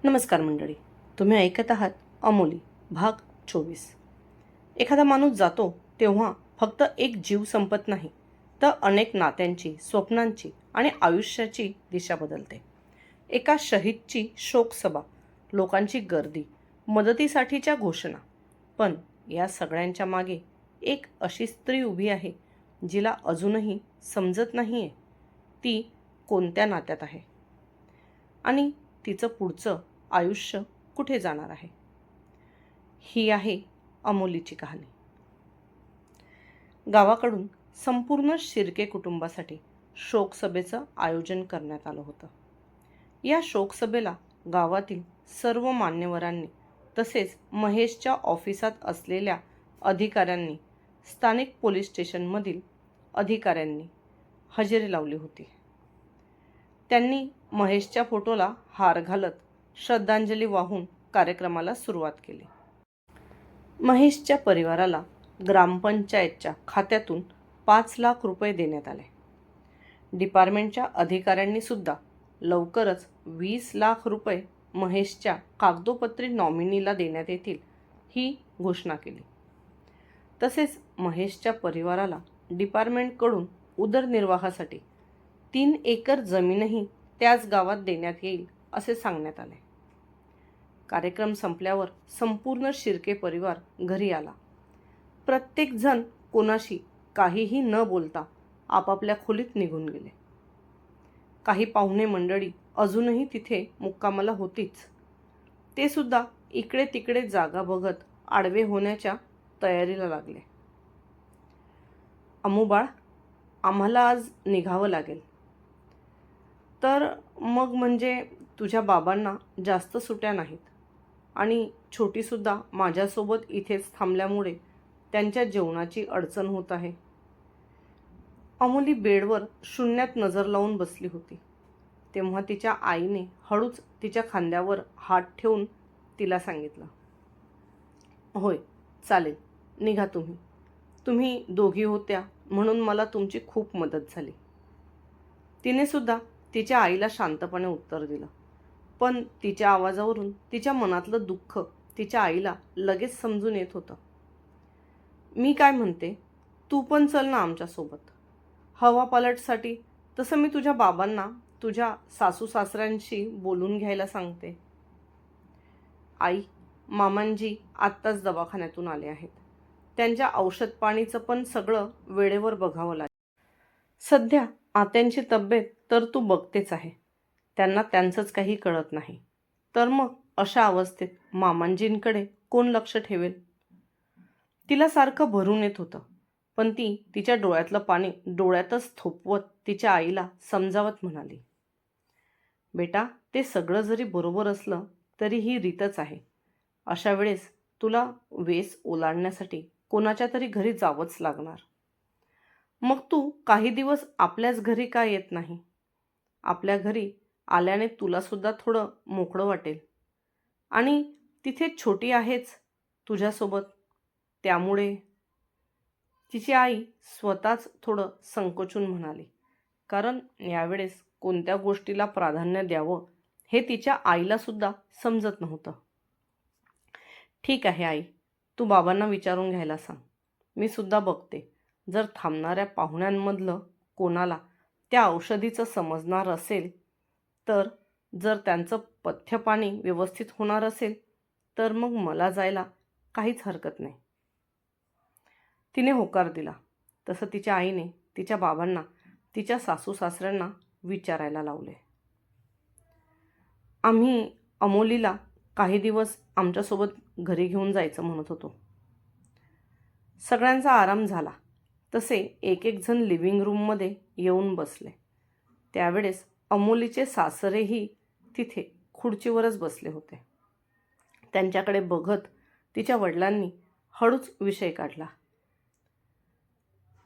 नमस्कार मंडळी, तुम्ही ऐकत आहात अमोली भाग 24. एखादा माणूस जातो तेव्हा फक्त एक जीव संपत नाही, तर अनेक नात्यांची, स्वप्नांची आणि आयुष्याची दिशा बदलते. एका शहीदची शोकसभा, लोकांची गर्दी, मदतीसाठीच्या घोषणा. पण या सगळ्यांच्या मागे एक अशी स्त्री उभी आहे, जिला अजूनही समजत नाहीये ती कोणत्या नात्यात आहे आणि तिचं पुढचं आयुष्य कुठे जाणार आहे. ही आहे अमोलीची कहाणी. गावाकडून संपूर्ण शिर्के कुटुंबासाठी शोकसभेचं आयोजन करण्यात आलं होतं. या शोकसभेला गावातील सर्व मान्यवरांनी तसेच महेशच्या ऑफिसात असलेल्या अधिकाऱ्यांनी, स्थानिक पोलीस स्टेशनमधील अधिकाऱ्यांनी हजेरी लावली होती. त्यांनी महेशच्या फोटोला हार घालत श्रद्धांजली वाहून कार्यक्रमाला सुरुवात केली. महेशच्या परिवाराला ग्रामपंचायतच्या खात्यातून 5 लाख रुपये देण्यात आले. डिपार्टमेंटच्या अधिकाऱ्यांनी सुद्धा लवकरच 20 लाख रुपये महेशच्या कागदोपत्री नॉमिनीला देण्यात येतील ही घोषणा केली. तसेच महेशच्या परिवाराला डिपार्टमेंटकडून उदरनिर्वाहासाठी 3 एकर जमीनही त्याच गावात देण्यात येईल असे सांगण्यात आले. कार्यक्रम संपल्यावर संपूर्ण शिर्के परिवार घरी आला. प्रत्येक जण कोणाशी काहीही न बोलता आपापल्या खोलीत निघून गेले. काही पाहुणे मंडळी अजूनही तिथे मुक्कामाला होतीच. ते सुद्धा इकडे तिकडे जागा बघत आडवे होण्याच्या तयारीला लागले. अमुबाळ, आम्हाला आज निघावं लागेल. तर मग म्हणजे तुझ्या बाबांना जास्त सुट्या नाहीत आणि छोटीसुद्धा माझ्यासोबत इथेच थांबल्यामुळे त्यांच्या जेवणाची अडचण होत आहे. अमोली बेडवर शून्यात नजर लावून बसली होती. तेव्हा तिच्या आईने हळूच तिच्या खांद्यावर हात ठेवून तिला सांगितलं, होय चालेल, निघा तुम्ही. तुम्ही दोघी होत्या म्हणून मला तुमची खूप मदत झाली. तिने सुद्धा तिच्या आईला शांतपणे उत्तर दिलं. पण तिच्या आवाजावरून तिच्या मनातलं दुःख तिच्या आईला लगेच समजून येत होतं. मी काय म्हणते, तू पण चल ना आमच्यासोबत. हवा पालटसाठी तसं मी तुझ्या बाबांना तुझ्या सासू सासऱ्यांशी बोलून घ्यायला सांगते. आई, मामांजी आत्ताच दवाखान्यातून आले आहेत. त्यांच्या औषध पाणीचं पण सगळं वेळेवर बघावं लागेल. सध्या आत्यांची तब्येत तर तू बघतेच आहे. त्यांना त्यांचंच काही कळत नाही. तर मग अशा अवस्थेत मामांजींकडे कोण लक्ष ठेवेल? तिला सारखं भरून येत होतं. पण ती तिच्या डोळ्यातलं पाणी डोळ्यातच थोपवत तिच्या आईला समजावत म्हणाली, बेटा, ते सगळं जरी बरोबर असलं तरी ही रीतच आहे. अशा वेळेस तुला वेस ओलांडण्यासाठी कोणाच्या तरी घरी जावंच लागणार. मग तू काही दिवस आपल्याच घरी का येत नाही? आपल्या घरी आल्याने तुला सुद्धा थोडं मोकळं वाटेल. आणि तिथे छोटी आहेच तुझ्यासोबत, त्यामुळे. तिची आई स्वतःच थोडं संकोचून म्हणाली, कारण यावेळेस कोणत्या गोष्टीला प्राधान्य द्यावं हे तिच्या आईला सुद्धा समजत नव्हतं. ठीक आहे आई, तू बाबांना विचारून घ्यायला सांग. मी सुद्धा बघते, जर थांबणाऱ्या पाहुण्यांमधलं कोणाला त्या औषधीचं समजणार असेल तर. जर त्यांचं पथ्यपाणी व्यवस्थित होणार असेल तर मग मला जायला काहीच हरकत नाही. तिने होकार दिला. तसं तिच्या आईने तिच्या बाबांना तिच्या सासू सासऱ्यांना विचारायला लावले. आम्ही अमोलीला काही दिवस आमच्यासोबत घरी घेऊन जायचं म्हणत होतो. सगळ्यांचा आराम झाला तसे एक एक जण लिव्हिंग रूममध्ये येऊन बसले. त्यावेळेस अमोलीचे सासरेही तिथे खुर्चीवरच बसले होते. त्यांच्याकडे बघत तिच्या वडिलांनी हळूच विषय काढला.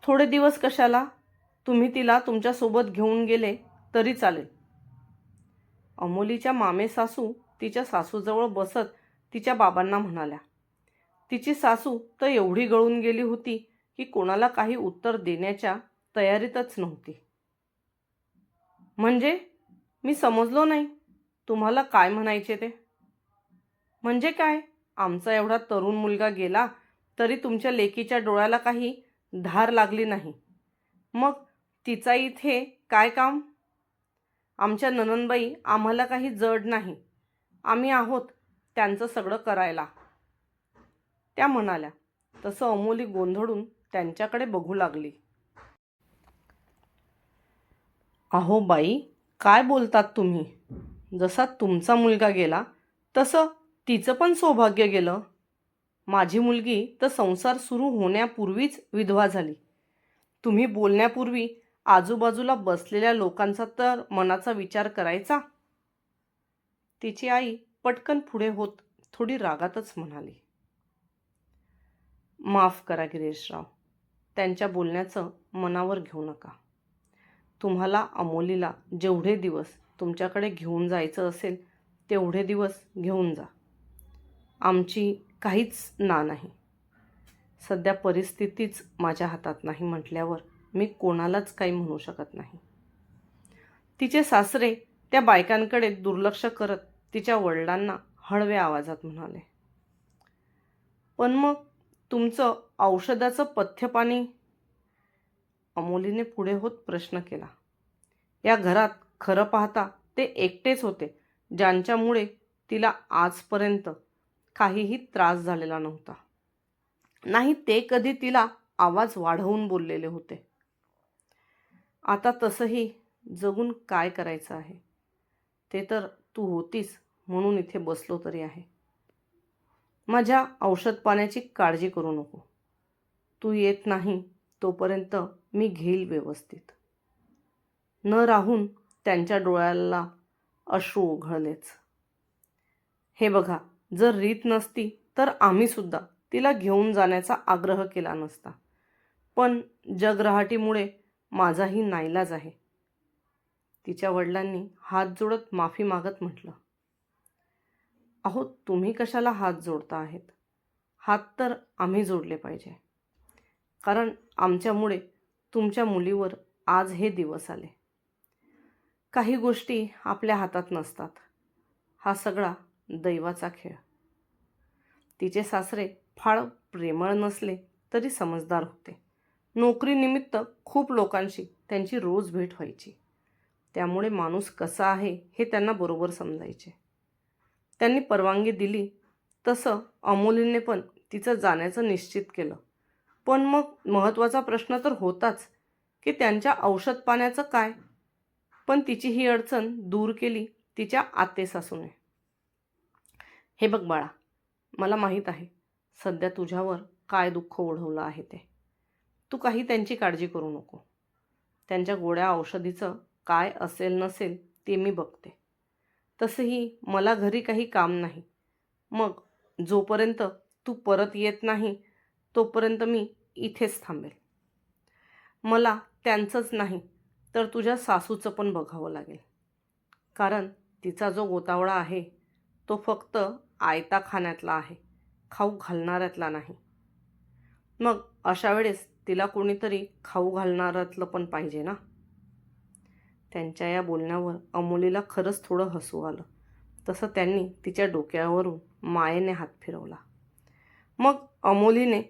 थोडे दिवस कशाला? तुम्ही तिला तुमच्यासोबत घेऊन गेले तरी चालेल. अमोलीच्या मामे सासू तिच्या सासूजवळ बसत तिच्या बाबांना म्हणाल्या. तिची सासू तर एवढी गळून गेली होती की कोणाला काही उत्तर देण्याच्या तयारीतच नव्हती. म्हणजे मी समजलो नाही, तुम्हाला काय म्हणायचे ते? म्हणजे काय? आमचा एवढा तरुण मुलगा गेला तरी तुमच्या लेकीच्या डोळ्याला काही धार लागली नाही. मग तिचा इथे काय काम? आमच्या नणंदबाई आम्हाला काही जड नाही. आम्ही आहोत त्यांचं सगळं करायला, त्या म्हणाल्या. तसं अमोली गोंधळून त्यांच्याकडे बघू लागली. अहो बाई, काय बोलतात तुम्ही? जसा तुमचा मुलगा गेला तसं तिचं पण सौभाग्य गेलं. माझी मुलगी तर संसार सुरू होण्यापूर्वीच विधवा झाली. तुम्ही बोलण्यापूर्वी आजूबाजूला बसलेल्या लोकांचा तर मनाचा विचार करायचा. तिची आई पटकन पुढे होत थोडी रागातच म्हणाली. माफ करा गिरीशराव, त्यांच्या बोलण्याचं मनावर घेऊ नका. तुम्हाला अमोलीला जेवढे दिवस तुमच्याकडे घेऊन जायचं असेल तेवढे दिवस घेऊन जा. आमची काहीच ना नाही. सध्या परिस्थितीच माझ्या हातात नाही म्हटल्यावर मी कोणालाच काही म्हणू शकत नाही. तिचे सासरे त्या बायकांकडे दुर्लक्ष करत तिच्या वडिलांना हळव्या आवाजात म्हणाले. पण मग तुमचं औषधाचं पथ्यपाणी? अमोलीने पुढे होत प्रश्न केला. या घरात खरं पाहता ते एकटेच होते ज्यांच्यामुळे तिला आजपर्यंत काहीही त्रास झालेला नव्हता. नाही ते कधी तिला आवाज वाढवून बोललेले होते. आता तसंही जगून काय करायचं आहे? ते तर तू होतीस म्हणून इथे बसलो तरी आहे. माझ्या औषध पाण्याची काळजी करू नको. तू येत नाही तोपर्यंत मी घेईल व्यवस्थित. न राहून त्यांच्या डोळ्याला अश्रू ओघळलेच. हे बघा, जर रीत नसती तर आम्हीसुद्धा तिला घेऊन जाण्याचा आग्रह केला नसता. पण जगरहाटीमुळे माझाही नाईलाज आहे. तिच्या वडिलांनी हात जोडत माफी मागत म्हटलं. अहो, तुम्ही कशाला हात जोडता आहेत? हात तर आम्ही जोडले पाहिजे. कारण आमच्यामुळे तुमच्या मुलीवर आज हे दिवस आले. काही गोष्टी आपल्या हातात नसतात. हा सगळा दैवाचा खेळ. तिचे सासरे फार प्रेमळ नसले तरी समजदार होते. नोकरीनिमित्त खूप लोकांशी त्यांची रोज भेट व्हायची. त्यामुळे माणूस कसा आहे हे त्यांना बरोबर समजायचे. त्यांनी परवानगी दिली तसं अमोलीने पण तिचं जाण्याचं निश्चित केलं. पण मग महत्त्वाचा प्रश्न तर होताच की त्यांच्या औषध पाण्याचं काय? पण तिची ही अडचण दूर केली तिच्या आतेसासूने. हे बघ बाळा, मला माहीत आहे सध्या तुझ्यावर काय दुःख ओढवलं आहे ते. तू काही त्यांची काळजी करू नको. त्यांच्या गोळ्या औषधीचं काय असेल नसेल ते मी बघते. तसंही मला घरी काही काम नाही. मग जोपर्यंत तू परत येत नाही तोपर्यंत मी इथेच थांबेल. मला त्यांचंच नाही तर तुझ्या सासूचं पण बघावं लागेल. कारण तिचा जो गोतावळा आहे तो फक्त आयता खाण्यातला आहे, खाऊ घालणाऱ्यातला नाही. मग अशा वेळेस तिला कोणीतरी खाऊ घालणाऱ्यातलं पण पाहिजे ना. त्यांच्या या बोलण्यावर अमोलीला खरंच थोडं हसू आलं. तसं त्यांनी तिच्या डोक्यावरून मायेने हात फिरवला. मग अमोलीने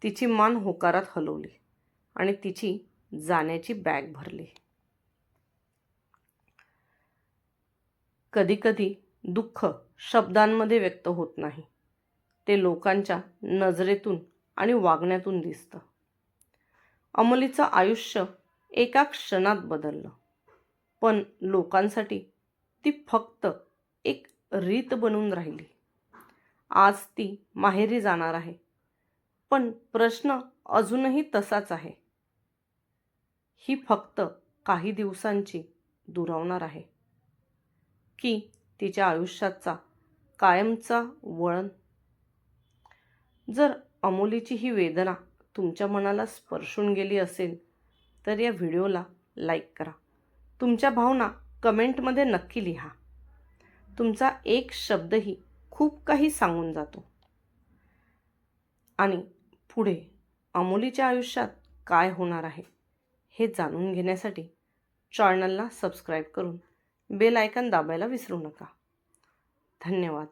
तिची मान होकारात हलवली आणि तिची जाण्याची बॅग भरली. कधीकधी दुःख शब्दांमध्ये व्यक्त होत नाही. ते लोकांच्या नजरेतून आणि वागण्यातून दिसतं. अमोलीचं आयुष्य एका क्षणात बदललं. पण लोकांसाठी ती फक्त एक रीत बनून राहिली. आज ती माहेरी जाणार आहे. पण प्रश्न अजूनही तसाच आहे. ही फक्त काही दिवसांची दुरावणार आहे की तिच्या आयुष्याचा कायमचा वळण? जर अमोलीची ही वेदना तुमच्या मनाला स्पर्शून गेली असेल तर या व्हिडिओला लाईक करा. तुमच्या भावना कमेंटमध्ये नक्की लिहा. तुमचा एक शब्दही खूप काही सांगून जातो. आणि पुढे अमोलीच्या आयुष्यात काय होणार आहे हे जाणून घेण्यासाठी चॅनलला सबस्क्राईब करून बेल आयकॉन दाबायला विसरू नका. धन्यवाद.